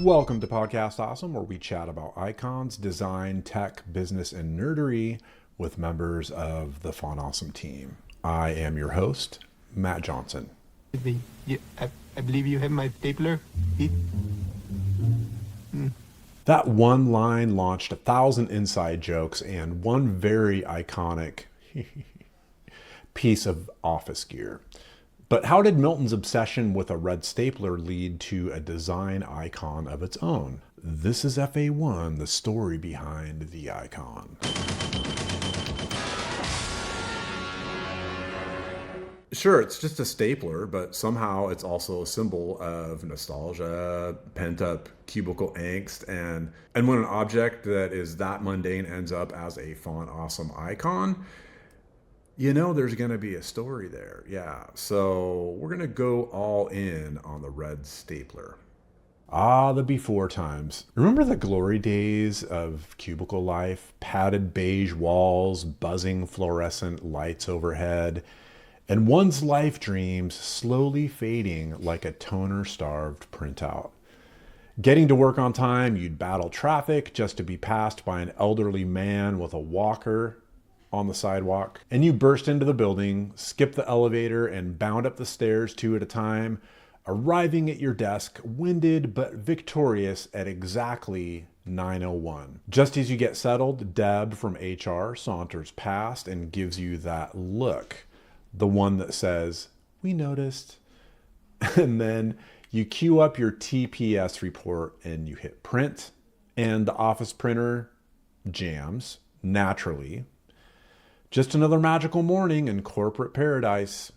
Welcome to Podcast Awesome, where we chat about icons, design, tech, business, and nerdery with members of the Font Awesome team. I am your host, Matt Johnson. I believe you have my stapler. That one line launched 1,000 inside jokes and one very iconic piece of office gear. But how did Milton's obsession with a red stapler lead to a design icon of its own? This is FA1, the story behind the icon. Sure, it's just a stapler, but somehow it's also a symbol of nostalgia, pent-up cubicle angst, and when an object that is that mundane ends up as a Font Awesome icon, you know there's going to be a story there. Yeah, so we're going to go all in on the red stapler. Ah, the before times. Remember the glory days of cubicle life? Padded beige walls, buzzing fluorescent lights overhead, and one's life dreams slowly fading like a toner-starved printout. Getting to work on time, you'd battle traffic just to be passed by an elderly man with a walker on the sidewalk, and you burst into the building, skip the elevator, and bound up the stairs two at a time, arriving at your desk winded but victorious at exactly 9:01. Just as you get settled, Deb from HR saunters past and gives you that look, the one that says, "We noticed." And then you queue up your TPS report and you hit print, and the office printer jams naturally. Just another magical morning in corporate paradise.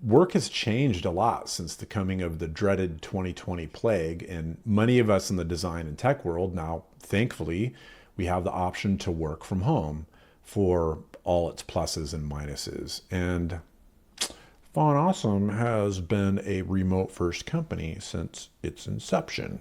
Work has changed a lot since the coming of the dreaded 2020 plague, and many of us in the design and tech world now, thankfully, we have the option to work from home for all its pluses and minuses. And Font Awesome has been a remote-first company since its inception.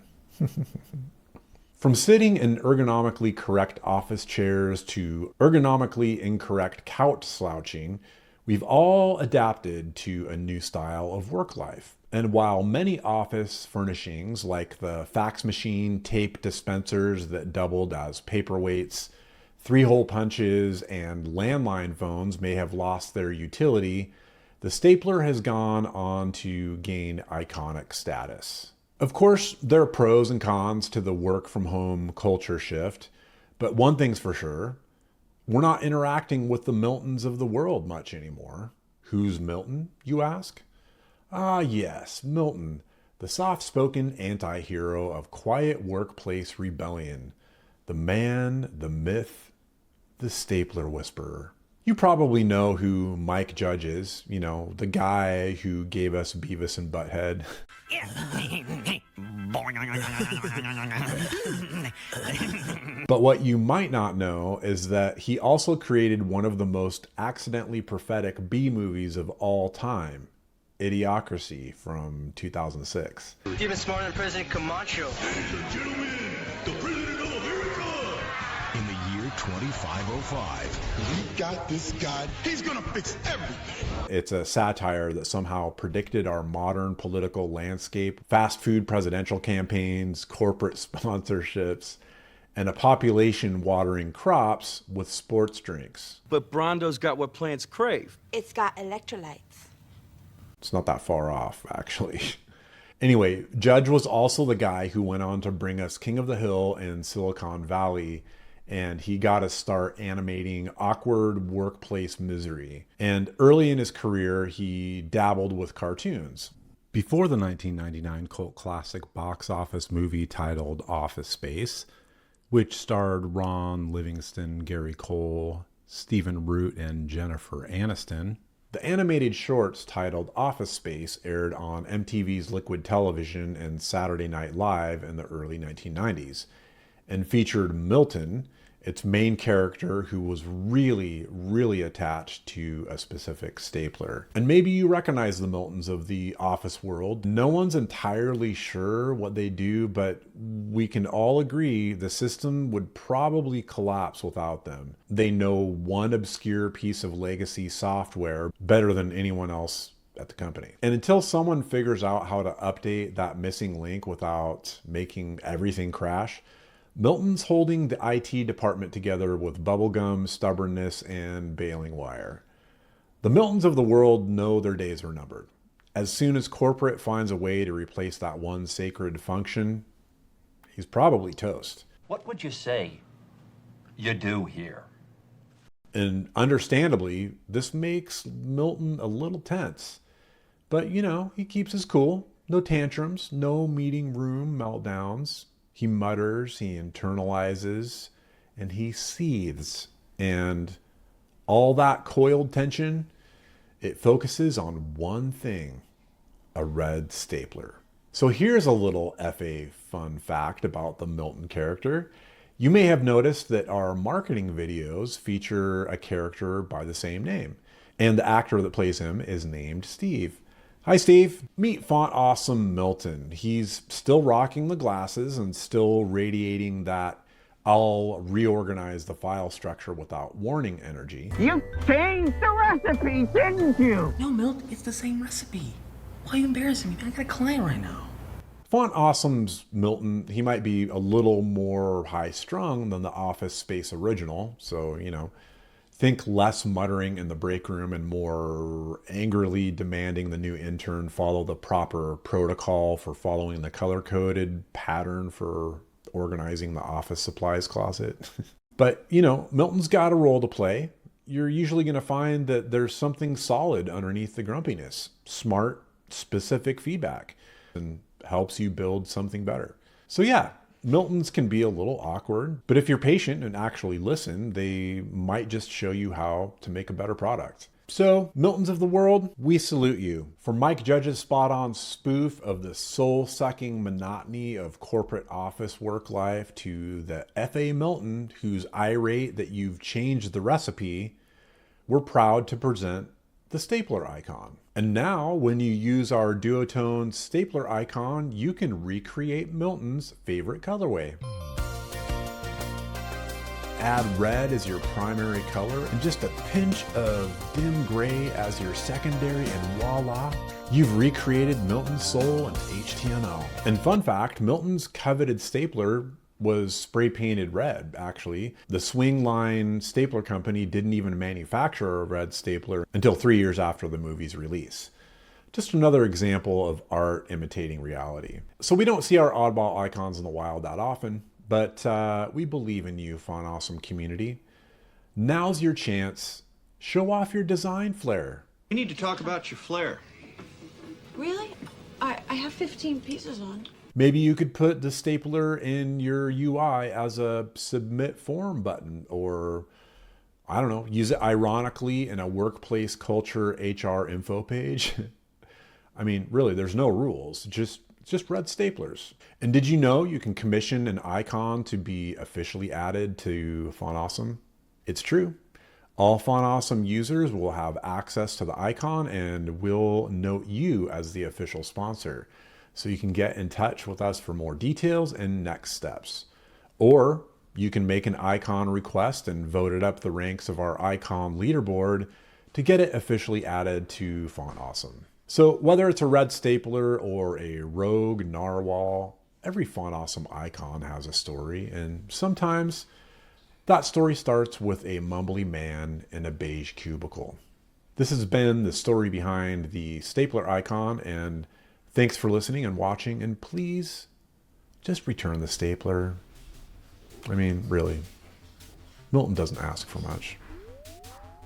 From sitting in ergonomically correct office chairs to ergonomically incorrect couch slouching, we've all adapted to a new style of work life. And while many office furnishings like the fax machine, tape dispensers that doubled as paperweights, 3-hole punches, and landline phones may have lost their utility, the stapler has gone on to gain iconic status. Of course, there are pros and cons to the work from home culture shift, but one thing's for sure, we're not interacting with the Miltons of the world much anymore. Who's Milton, you ask? Ah, yes, Milton, the soft-spoken anti-hero of quiet workplace rebellion, the man, the myth, the stapler whisperer. You probably know who Mike Judge is, you know, the guy who gave us Beavis and Butthead. But what you might not know is that he also created one of the most accidentally prophetic B movies of all time, Idiocracy from 2006. Even smarter than President Camacho. Ladies and gentlemen, the President of America! In the year 2505, we got this guy. He's gonna fix everything. It's a satire that somehow predicted our modern political landscape, fast food presidential campaigns, corporate sponsorships, and a population watering crops with sports drinks. But Brondo's got what plants crave. It's got electrolytes. It's not that far off, actually. Anyway, Judge was also the guy who went on to bring us King of the Hill and Silicon Valley, and he got us start animating awkward workplace misery. And early in his career, he dabbled with cartoons. Before the 1999 cult classic box office movie titled Office Space, which starred Ron Livingston, Gary Cole, Stephen Root, and Jennifer Aniston, the animated shorts titled Office Space aired on MTV's Liquid Television and Saturday Night Live in the early 1990s, and featured Milton, its main character, who was really attached to a specific stapler. And maybe you recognize the Miltons of the office world. No one's entirely sure what they do, but we can all agree the system would probably collapse without them. They know one obscure piece of legacy software better than anyone else at the company. And until someone figures out how to update that missing link without making everything crash, Milton's holding the IT department together with bubblegum, stubbornness, and baling wire. The Miltons of the world know their days are numbered. As soon as corporate finds a way to replace that one sacred function, he's probably toast. What would you say you do here? And understandably, this makes Milton a little tense. But, he keeps his cool. No tantrums, no meeting room meltdowns. He mutters, he internalizes, and he seethes. And all that coiled tension, it focuses on one thing, a red stapler. So here's a little FA fun fact about the Milton character. You may have noticed that our marketing videos feature a character by the same name, and the actor that plays him is named Steve. Hi, Steve. Meet font awesome Milton. He's still rocking the glasses and still radiating that I'll reorganize the file structure without warning energy. You changed the recipe, didn't you? No, Milt, it's the same recipe. Why are you embarrassing me? I got a client right now. Font Awesome's Milton, he might be a little more high-strung than the Office Space original. So, think less muttering in the break room and more angrily demanding the new intern follow the proper protocol for following the color-coded pattern for organizing the office supplies closet. But, Milton's got a role to play. You're usually going to find that there's something solid underneath the grumpiness. Smart, specific feedback. And helps you build something better. So yeah, Miltons can be a little awkward, but if you're patient and actually listen, they might just show you how to make a better product. So, Miltons of the world, we salute you. From Mike Judge's spot-on spoof of the soul-sucking monotony of corporate office work life to the F.A. Milton, who's irate that you've changed the recipe, we're proud to present the stapler icon. And now, when you use our duotone stapler icon, you can recreate Milton's favorite colorway. Add red as your primary color and just a pinch of dim gray as your secondary, and voila, you've recreated Milton's soul into HTML. And fun fact, Milton's coveted stapler was spray painted red, actually. The Swing Line Stapler Company didn't even manufacture a red stapler until 3 years after the movie's release. Just another example of art imitating reality. So we don't see our oddball icons in the wild that often, but we believe in you, Font Awesome community. Now's your chance. Show off your design flair. We need to talk about your flair. Really? I have 15 pieces on. Maybe you could put the stapler in your UI as a submit form button, or I don't know, use it ironically in a workplace culture HR info page. I mean, really, there's no rules, just red staplers. And did you know you can commission an icon to be officially added to Font Awesome? It's true. All Font Awesome users will have access to the icon and will note you as the official sponsor. So you can get in touch with us for more details and next steps. Or you can make an icon request and vote it up the ranks of our icon leaderboard to get it officially added to Font Awesome. So whether it's a red stapler or a rogue narwhal, every Font Awesome icon has a story, and sometimes that story starts with a mumbly man in a beige cubicle. This has been the story behind the stapler icon, and thanks for listening and watching, and please just return the stapler. I mean, really, Milton doesn't ask for much.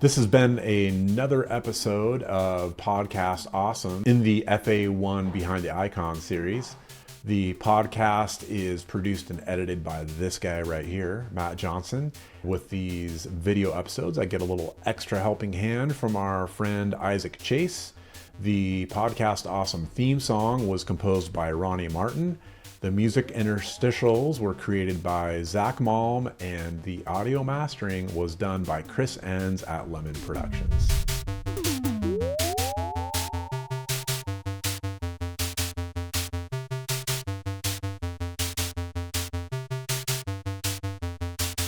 This has been another episode of Podcast Awesome in the FA1 Behind the Icon series. The podcast is produced and edited by this guy right here, Matt Johnson. With these video episodes, I get a little extra helping hand from our friend Isaac Chase. The Podcast Awesome theme song was composed by Ronnie Martin. The music interstitials were created by Zach Malm, and the audio mastering was done by Chris Enns at Lemon Productions.